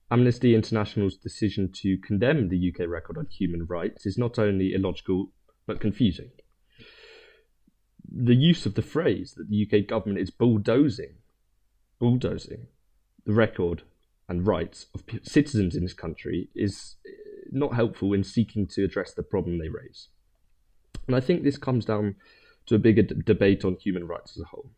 Amnesty International's decision to condemn the UK record on human rights is not only illogical but confusing. The use of the phrase that the UK government is bulldozing the record and rights of citizens in this country is not helpful in seeking to address the problem they raise. And I think this comes down to a bigger debate on human rights as a whole.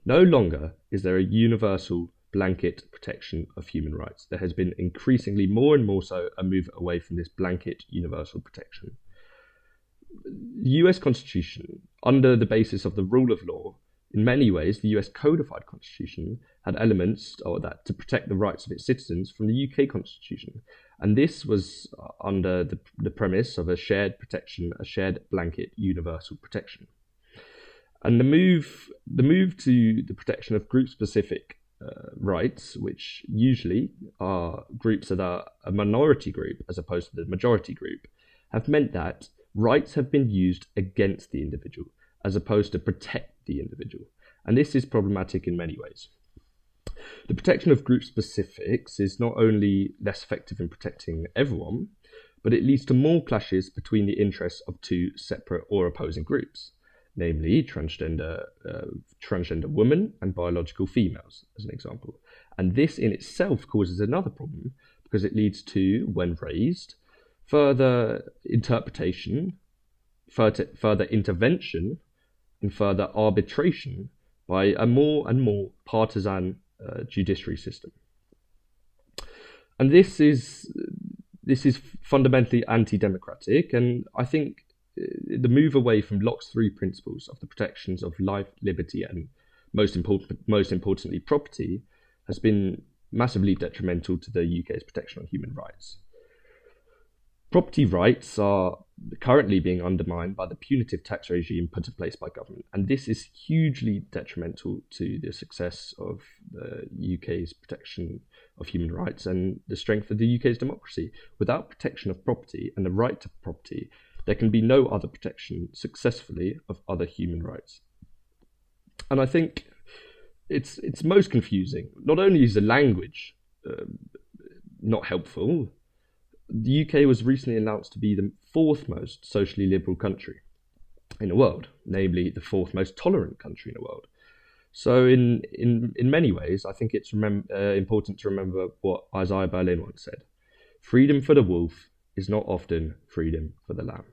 No longer is there a universal blanket protection of human rights. There has been increasingly more and more so a move away from this blanket universal protection. The US Constitution, under the basis of the rule of law, in many ways, the US codified constitution had elements that to protect the rights of its citizens from the UK Constitution. And this was under the premise of a shared protection, a shared blanket universal protection. And the move to the protection of group-specific rights, which usually are groups that are a minority group as opposed to the majority group, have meant that rights have been used against the individual as opposed to protect the individual. And this is problematic in many ways. The protection of group specifics is not only less effective in protecting everyone, but it leads to more clashes between the interests of two separate or opposing groups, namely transgender women and biological females, as an example. And this in itself causes another problem because it leads to, when raised, further interpretation, further intervention, and further arbitration by a more and more partisan judiciary system. And this is fundamentally anti-democratic, and I think the move away from Locke's three principles of the protections of life, liberty, and most importantly property has been massively detrimental to the UK's protection on human rights. Property rights are currently being undermined by the punitive tax regime put in place by government, and this is hugely detrimental to the success of the UK's protection of human rights and the strength of the UK's democracy. Without protection of property and the right to property, there can be no other protection successfully of other human rights. And I think it's most confusing. Not only is the language not helpful, the UK was recently announced to be the fourth most socially liberal country in the world, namely the fourth most tolerant country in the world. So in many ways, I think it's important to remember what Isaiah Berlin once said: freedom for the wolf is not often freedom for the lamb.